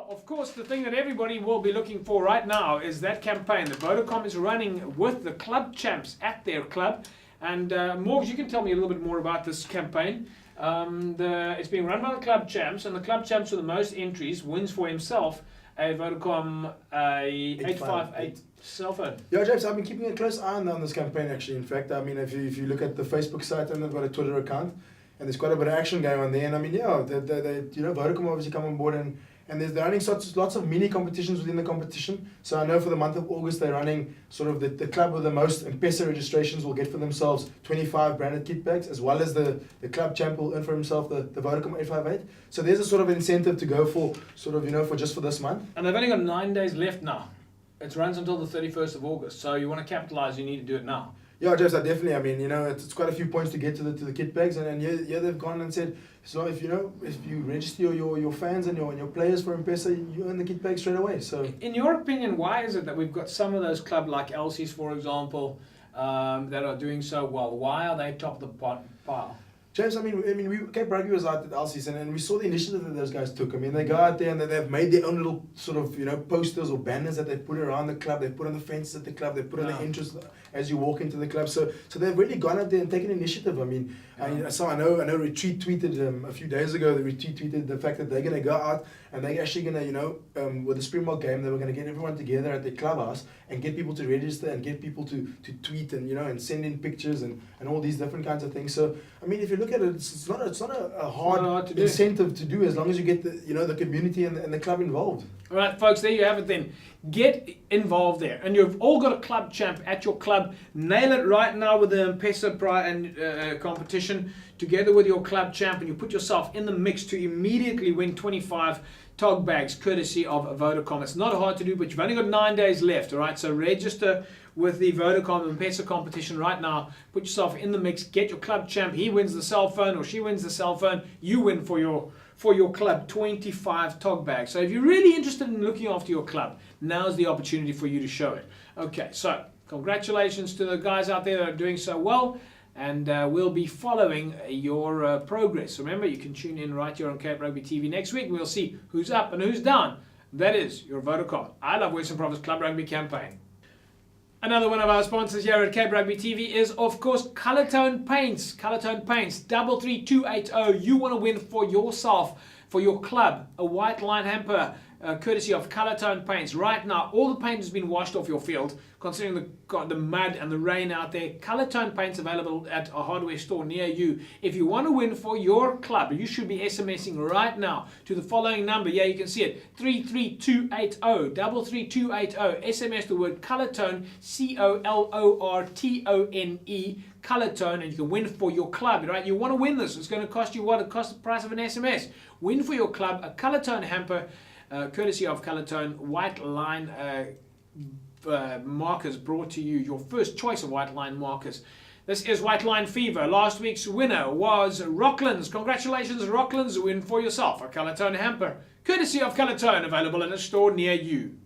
Of course, the thing that everybody will be looking for right now is that campaign that Vodacom is running with the club champs at their club. And Morgs, you can tell me a little bit more about this campaign. It's being run by the club champs, and the club champs with the most entries wins for himself a Vodacom 858 cell phone. Yeah, James, I've been keeping a close eye on this campaign actually. In fact, I mean, if you look at the Facebook site, and they've got a Twitter account, and there's quite a bit of action going on there. And I mean, yeah, they Vodacom obviously come on board, and they're running lots of mini competitions within the competition. So I know for the month of August they're running sort of the club with the most M-Pesa registrations will get for themselves 25 branded kit bags, as well as the club champ will earn for himself the Vodacom 858. So there's a sort of incentive to go for sort of, for just for this month. And they've only got 9 days left now. It runs until the 31st of August. So you want to capitalize, you need to do it now. Yeah, James, definitely. I mean, it's quite a few points to get to the kit bags, and yeah, they've gone and said, so if you register your fans and your players for M-Pesa, you earn the kit bag straight away. So, in your opinion, why is it that we've got some of those clubs like Elsie's, for example, that are doing so well? Why are they top of the pile? James, I mean, Cape Rugby was out at Elsie's, and we saw the initiative that those guys took. I mean, they go out there and they've made their own little sort of, posters or banners that they put around the club. They put on the fences at the club. They put on the entrance as you walk into the club. So they've really gone out there and taken initiative. I mean, so I know Retreat tweeted a few days ago. The Retreat tweeted the fact that they're going to go out and they're actually going to, with the Springbok game, they were going to get everyone together at their clubhouse and get people to register and get people to tweet and and send in pictures and all these different kinds of things. So I mean, if you look at it, it's not a hard incentive to do as long as you get the community and the club involved. All right, folks, there you have it then. Get involved there. And you've all got a club champ at your club. Nail it right now with the M-Pesa competition together with your club champ, and you put yourself in the mix to immediately win 25 tog bags courtesy of Vodacom. It's not hard to do, but you've only got 9 days left, all right? So register with the Vodacom M-Pesa competition right now. Put yourself in the mix. Get your club champ. He wins the cell phone or she wins the cell phone. You win for your club 25 tog bags. So if you're really interested in looking after your club, now's the opportunity for you to show it. Okay, so congratulations to the guys out there that are doing so well, and we'll be following your progress. Remember, you can tune in right here on Cape Rugby TV next week. We'll see who's up and who's down. That is your Vodacom I Love Western Province Club Rugby campaign. Another one of our sponsors here at Cape Rugby TV is, of course, Colortone Paints. Colortone Paints, 33280. You want to win for yourself, for your club, a white line hamper, courtesy of Colortone Paints. Right now, all the paint has been washed off your field, considering the mud and the rain out there. Colortone Paints available at a hardware store near you. If you want to win for your club, you should be SMSing right now to the following number. Yeah, you can see it, 33280, 33280. SMS the word Colortone, COLORTONE, Colortone, and you can win for your club, right? You want to win this. It's going to cost you what? It costs the price of an SMS. Win for your club a Colortone hamper, courtesy of Colortone, white line markers brought to you, your first choice of white line markers. This is White Line Fever. Last week's winner was Rocklands. Congratulations, Rocklands. Win for yourself a Colortone hamper, courtesy of Colortone, available in a store near you.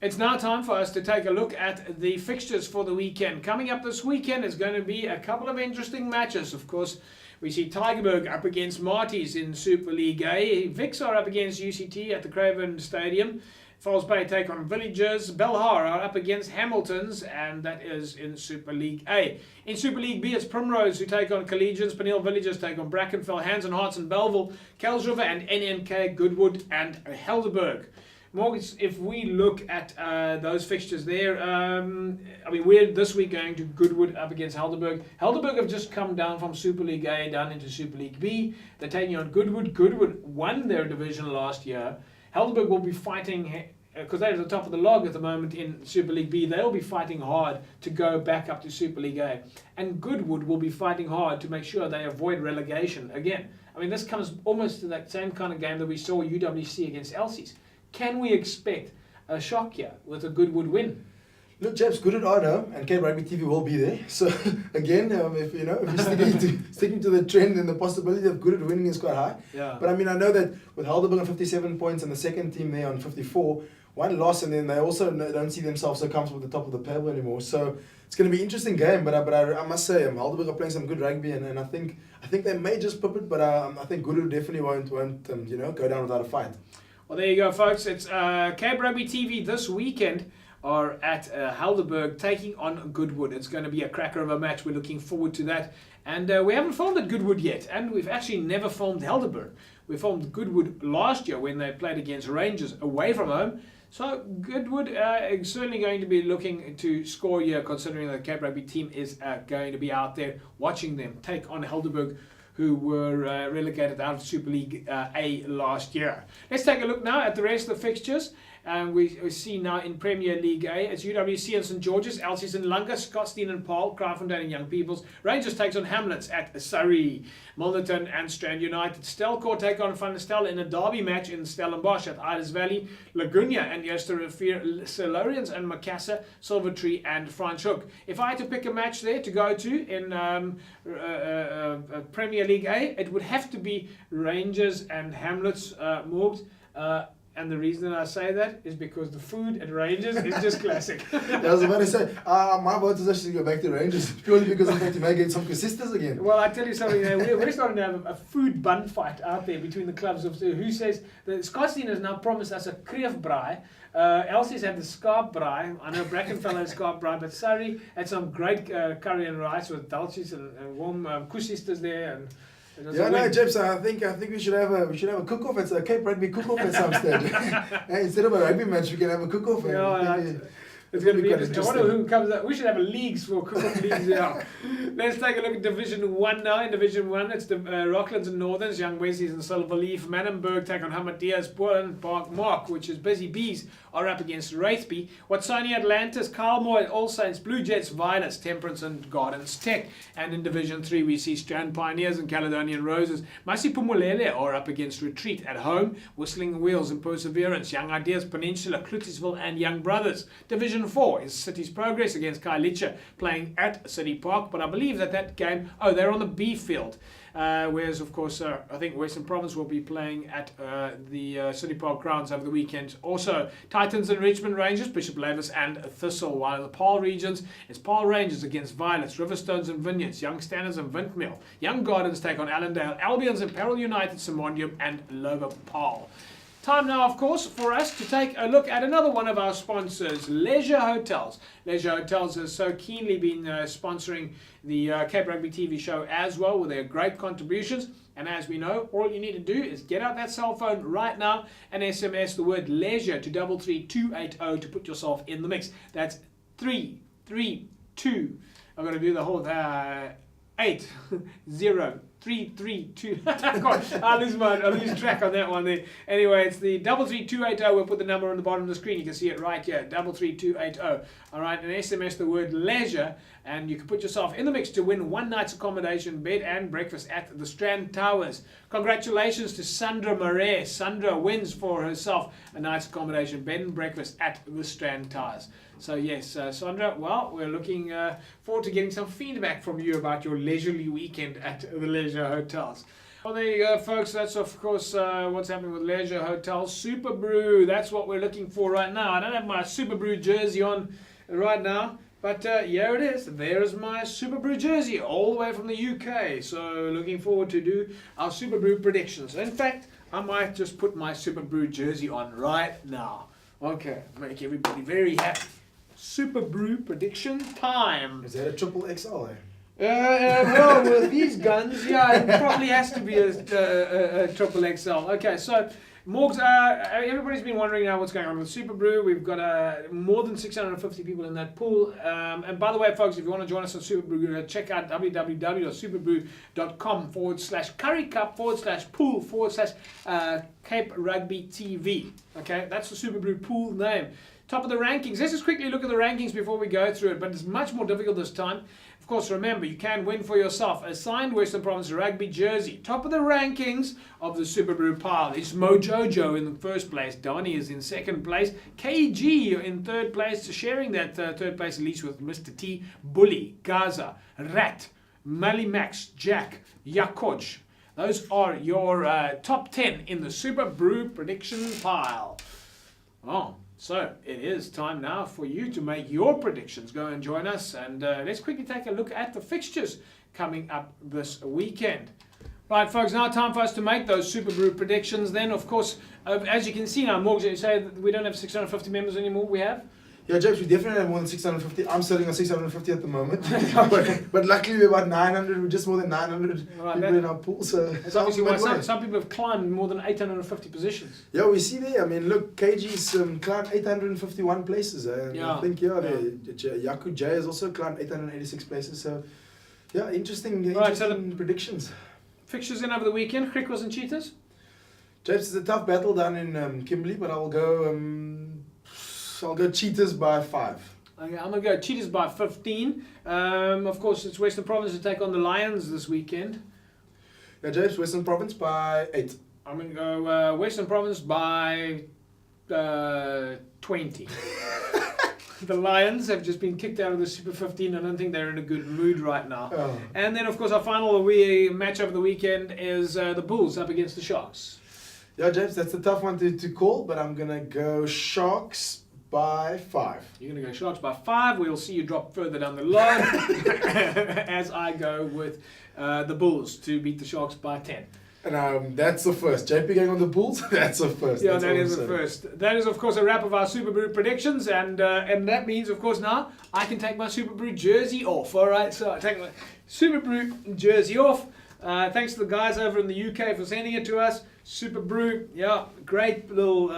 It's now time for us to take a look at the fixtures for the weekend. Coming up this weekend is going to be a couple of interesting matches. Of course, we see Tygerberg up against Marties in Super League A. Vics are up against UCT at the Craven Stadium. Falls Bay take on Villagers. Belhar are up against Hamiltons, and that is in Super League A. In Super League B, it's Primrose who take on Collegians. Peniel Villagers take on Brackenfell, Hands and Hearts and Belleville, Kells River and NNK, Goodwood and Helderberg. Morgus, if we look at those fixtures there, I mean, we're this week going to Goodwood up against Helderberg. Helderberg have just come down from Super League A down into Super League B. They're taking on Goodwood. Goodwood won their division last year. Helderberg will be fighting, because they're at the top of the log at the moment in Super League B, they'll be fighting hard to go back up to Super League A. And Goodwood will be fighting hard to make sure they avoid relegation again. I mean, this comes almost to that same kind of game that we saw UWC against Elsie's. Can we expect a shock here with a Goodwood win? Look, James, Goodwood are home, and Cape Rugby TV will be there. So again, if you're sticking to the trend, then the possibility of Goodwood winning is quite high. Yeah. But I mean, I know that with Helderberg on 57 points and the second team there on 54, one loss, and then they also don't see themselves so comfortable at the top of the table anymore. So it's going to be an interesting game. But I must say, Helderberg are playing some good rugby, and I think they may just pip it, but I think Goodwood definitely won't go down without a fight. Well, there you go, folks. It's Cape Rugby TV this weekend are at Helderberg taking on Goodwood. It's going to be a cracker of a match. We're looking forward to that. And we haven't filmed at Goodwood yet, and we've actually never filmed Helderberg. We filmed Goodwood last year when they played against Rangers away from home. So Goodwood is certainly going to be looking to score here, considering the Cape Rugby team is going to be out there watching them take on Helderberg, who were relegated out of Super League A last year. Let's take a look now at the rest of the fixtures. We see now in Premier League A, it's UWC and St George's, Elsie's and Lunga, Scottsdene and Paarl, Kraaifontein and Young Peoples. Rangers takes on Hamlets at Surrey. Milnerton and Strand United. Stelkor take on Van der Stel in a derby match in Stellenbosch at Iris Valley. Lagunia and Yesterrefier, Silurians and Macassar, Silvertree and Franschhoek. If I had to pick a match there to go to in Premier League A, it would have to be Rangers and Hamlets, Morgs. And the reason that I say that is because the food at Rangers is just classic. I was about to say, my vote is actually to go back to Rangers purely because of that you may get some sisters again. Well, I tell you something, we're starting to have a food bun fight out there between the clubs of who says that Scotsien has now promised us a kreefbraai. Elsie's had the scarp braai. I know Brackenfell has scarp braai, but Surrey had some great curry and rice with dulces and warm koesisters there. And yeah, no, Jeps. I think we should have a cook-off. It's a Cape Rugby cook-off at some stage. Instead of a rugby match, we can have a cook-off. It's going to be interesting. I wonder who comes up. We should have a leagues for cook-off leagues. Yeah. Let's take a look at Division 1 now. In Division 1, it's the Rocklands and Northerns, Young Wesley's and Silverleaf. Manenberg take on Hamadias, Bourne, Park Mark, which is Busy Bees, are up against Wraithby. Watsoni Atlantis, Carlmoy, All Saints, Blue Jets, Violets, Temperance and Gardens Tech. And in Division 3, we see Strand Pioneers and Caledonian Roses. Masi Pumulele are up against Retreat. At home, Whistling Wheels and Perseverance, Young Ideas, Peninsula, Clutisville and Young Brothers. Division 4 is City's Progress against Kailicha, playing at City Park, but I believe that game, they're on the B field. Whereas, of course, I think Western Province will be playing at the City Park grounds over the weekend. Also, Titans and Richmond Rangers, Bishop Lavis and Thistle. While in the Paarl regions, it's Paarl Rangers against Violets, Riverstones and Vineyards, Young Standards and Windmill. Young Gardens take on Allendale, Albions and Peril United, Simondium and Lower Paarl. Time now, of course, for us to take a look at another one of our sponsors, Leisure Hotels. Leisure Hotels has so keenly been sponsoring the Cape Rugby TV show as well with their great contributions. And as we know, all you need to do is get out that cell phone right now and SMS the word leisure to 33280 to put yourself in the mix. That's 332. I'm going to do the whole 80332. I'll lose track on that one there. Anyway, it's the 33280. We'll put the number on the bottom of the screen. You can see it right here, 33280. All right, and SMS the word leisure, and you can put yourself in the mix to win one night's accommodation, bed and breakfast at the Strand Towers. Congratulations to Sandra Marais. Sandra wins for herself a night's accommodation, bed and breakfast at the Strand Towers. So yes, Sandra, well, we're looking forward to getting some feedback from you about your leisurely weekend at the Leisure Hotels. Well, there you go, folks. That's, of course, what's happening with Leisure Hotels. Super Brew, that's what we're looking for right now. I don't have my Super Brew jersey on right now, but here it is. There's my Super Brew jersey all the way from the UK. So looking forward to do our Super Brew predictions. In fact, I might just put my Super Brew jersey on right now. Okay, make everybody very happy. Super Brew prediction time. Is that a triple XL? Well, with these guns, yeah, it probably has to be a triple XL. Okay, so Morgs, everybody's been wondering now what's going on with Super Brew. We've got more than 650 people in that pool. And by the way, folks, if you want to join us on Super Brew, check out www.superbrew.com/currycup/pool/Cape Rugby TV. Okay, that's the Super Brew pool name. Top of the rankings. Let's just quickly look at the rankings before we go through it, but it's much more difficult this time. Of course, remember, you can win for yourself a signed Western Province rugby jersey. Top of the rankings of the Super Brew pile is Mojojo in the first place. Donnie is in second place. KG in third place, sharing that third place at least with Mr. T, Bully, Gaza, Rat, Malimax, Jack, Yakoj. Those are your top 10 in the Super Brew prediction pile. Oh. So it is time now for you to make your predictions. Go and join us, and let's quickly take a look at the fixtures coming up this weekend. Right, folks, now time for us to make those Super Brew predictions. Then, of course, as you can see now, Morgs, you say that we don't have 650 members anymore. We have? Yeah, James, we definitely have more than 650. I'm sitting on 650 at the moment. but luckily we're about 900, we're just more than 900 people in our pool. So that's obviously why some people have climbed more than 850 positions. Yeah, we see there. I mean, look, KG's climbed 851 places. And I think, Yaku J has also climbed 886 places. So, yeah, interesting predictions. Fixtures in over the weekend, Crickles and Cheetahs? James, it's a tough battle down in Kimberley, but I'll go Cheetahs by 5. Okay, I'm going to go Cheetahs by 15. Of course, it's Western Province to take on the Lions this weekend. Yeah, James, Western Province by 8. I'm going to go Western Province by 20. The Lions have just been kicked out of the Super 15. I don't think they're in a good mood right now. Oh. And then, of course, our final match of the weekend is the Bulls up against the Sharks. Yeah, James, that's a tough one to call, but I'm going to go Sharks by 5. You're going to go Sharks by 5. We'll see you drop further down the line as I go with the Bulls to beat the Sharks by 10. And that's the first. JP going on the Bulls, that's the first. Yeah, that's that is the first. That is, of course, a wrap of our Super Brew predictions, and that means, of course, now I can take my Super Brew jersey off. All right, so I take my Super Brew jersey off. Thanks to the guys over in the UK for sending it to us. Super Brew, yeah, great little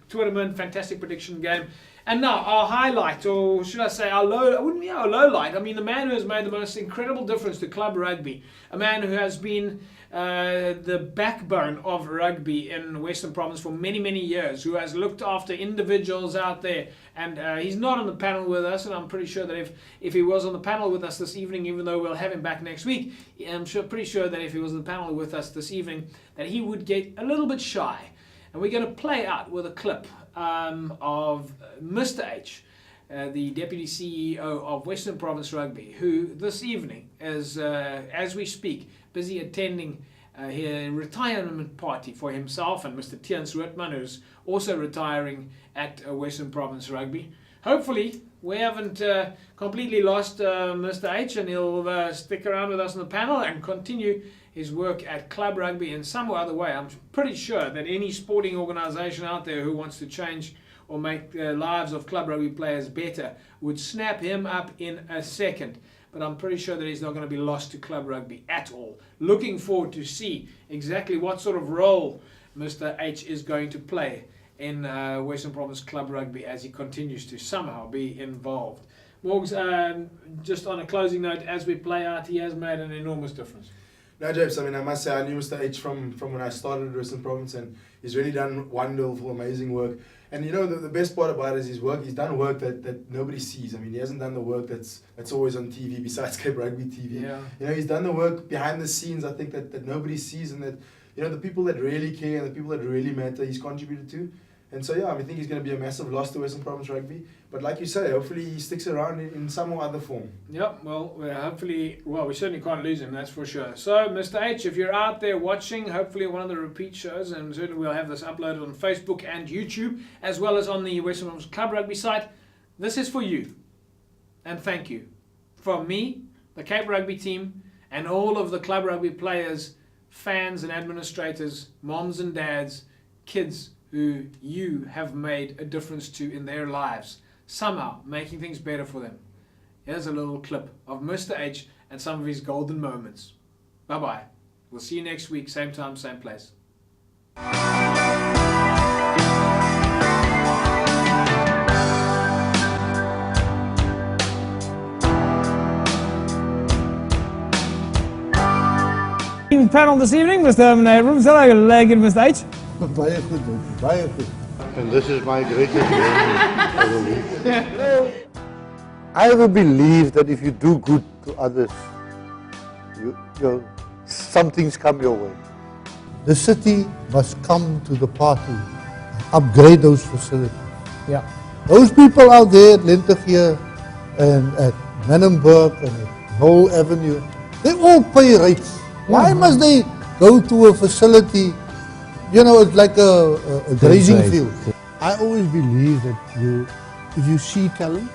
tournament, fantastic prediction game. And now our highlight, or should I say our low, wouldn't be our low light. I mean, the man who has made the most incredible difference to club rugby, a man who has been the backbone of rugby in Western Province for many, many years, who has looked after individuals out there. And he's not on the panel with us, and I'm pretty sure that if he was on the panel with us this evening, even though we'll have him back next week, I'm pretty sure that if he was on the panel with us this evening, that he would get a little bit shy. And we're going to play out with a clip of Mr. H, the Deputy CEO of Western Province Rugby, who this evening is, as we speak, busy attending a retirement party for himself and Mr. Tians Rootman, who's also retiring at Western Province Rugby. Hopefully, we haven't completely lost Mr. H, and he'll stick around with us on the panel and continue his work at club rugby in some other way. I'm pretty sure that any sporting organisation out there who wants to change or make the lives of club rugby players better would snap him up in a second. But I'm pretty sure that he's not going to be lost to club rugby at all. Looking forward to see exactly what sort of role Mr. H is going to play in Western Province club rugby as he continues to somehow be involved. Morgs, just on a closing note, as we play out, he has made an enormous difference. No, James, I mean, I must say, I knew Mr. H from when I started at Western Province, and he's really done wonderful, amazing work. And you know, the best part about it is his work. He's done work that nobody sees. I mean, he hasn't done the work that's always on TV besides Cape Rugby TV. Yeah. You know, he's done the work behind the scenes, I think, that nobody sees, and that, you know, the people that really care and the people that really matter, he's contributed to. And so, yeah, I think he's going to be a massive loss to Western Province Rugby. But like you say, hopefully he sticks around in some or other form. Yep, well, hopefully, we certainly can't lose him, that's for sure. So, Mr. H, if you're out there watching, hopefully one of the repeat shows, and certainly we'll have this uploaded on Facebook and YouTube, as well as on the Western Province Club Rugby site, this is for you. And thank you. From me, the Cape Rugby team, and all of the Club Rugby players, fans and administrators, moms and dads, kids, who you have made a difference to in their lives, somehow making things better for them. Here's a little clip of Mr. H and some of his golden moments. Bye-bye. We'll see you next week, same time, same place. Panel this evening, Mr. Herman Abrahams. Hello, leg in Mr. H. Baie goed, baie goed. And this is my greatest moment. I ever believe that if you do good to others, some things come your way. The city must come to the party, upgrade those facilities. Yeah. Those people out there at Lentegier and at Menenberg and at Knoll Avenue, they all pay rates. Why must they go to a facility? You know, it's like a grazing field. I always believe that if you see talent,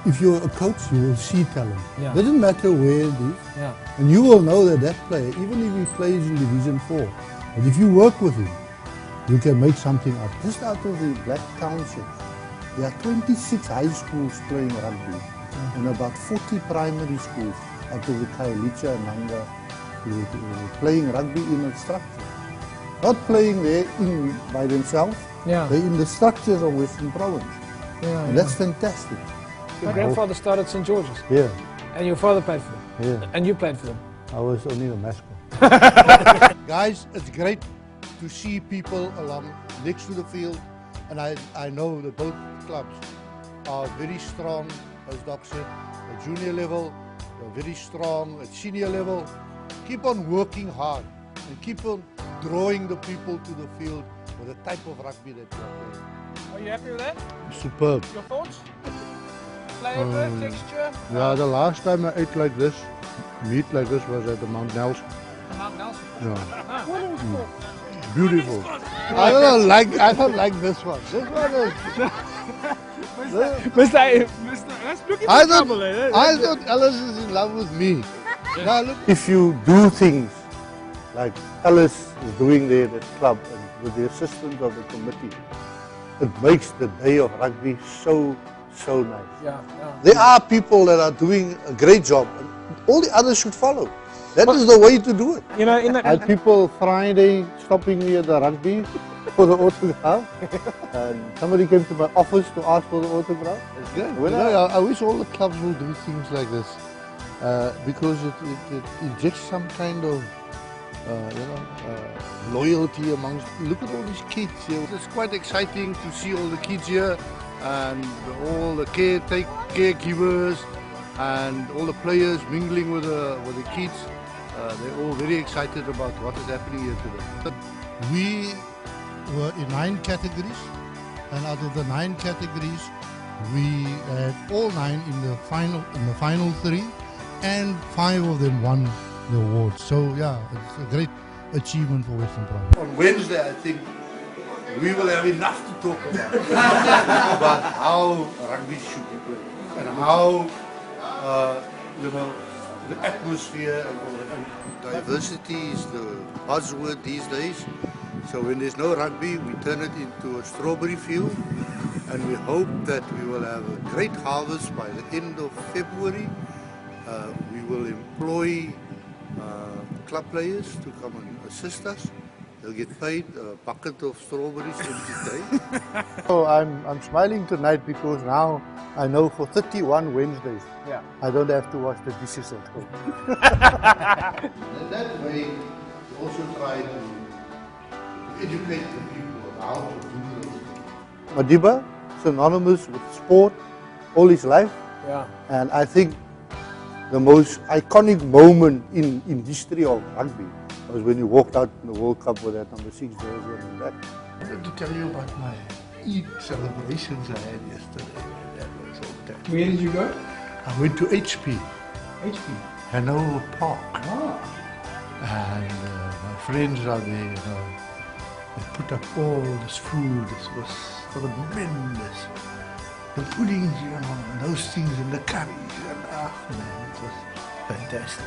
if you're a coach, you will see talent. Yeah. Doesn't matter where it is. Yeah. And you will know that player, even if he plays in Division 4, but if you work with him, you can make something up. Just out of the Black Townships, there are 26 high schools playing rugby and about 40 primary schools out of the Kailicha and Nanga playing rugby in a structure. Not playing there by themselves, they're in the structures of Western Province. And that's fantastic. Your grandfather started St. George's? Yeah. And your father played for them? Yeah. And you played for them? I was only the mascot. Guys, it's great to see people along next to the field, and I know that both clubs are very strong, as Doc said, at junior level, they're very strong at senior level. Keep on working hard and keep on drawing the people to the field with the type of rugby that you are playing. Are you happy with that? Superb. Your thoughts? Flavor, texture? Yeah, the last time I ate like this, meat like this, was at the Mount Nelson. Mount Nelson? Yeah. What was it called? beautiful. I don't like this one. This one is. Mr. Let's look at I the trouble, eh? thought Alice is in love with me. Now look. If you do things like Alice is doing there at the club and with the assistance of the committee, it makes the day of rugby so nice. Yeah. There are people that are doing a great job, and all the others should follow. That is the way to do it. You know, in the, I had people Friday stopping me at the rugby for the autograph, and somebody came to my office to ask for the autograph. It's good. When I wish all the clubs will do things like this, because it injects some kind of loyalty amongst. Look at all these kids here. It's quite exciting to see all the kids here and all the caregivers and all the players mingling with the kids. They're all very excited about what is happening here today. We were in 9 categories, and out of the 9 categories, we had all 9 in the final 3, and 5 of them won the award. So yeah, it's a great achievement for Western Province. On Wednesday, I think we will have enough to talk about about how rugby should be played and how the atmosphere and diversity is the buzzword these days. So when there's no rugby, we turn it into a strawberry field, and we hope that we will have a great harvest by the end of February. We will employ club players to come and assist us. They'll get paid a bucket of strawberries every day. So I'm smiling tonight because now I know for 31 Wednesdays, I don't have to wash the dishes at home. And that way, we also try to educate the people on how to do those things. Madiba is synonymous with sport all his life. And I think the most iconic moment in history of rugby was when he walked out in the World Cup with that number 6 jersey on that. I wanted to tell you about my Eid celebrations I had yesterday. That was all. where did you go? I went to HP, HP. Hanover Park. And my friends are there, They put up all this food. This was for the men. The puddings, and those things, and the curries, and man, it was fantastic.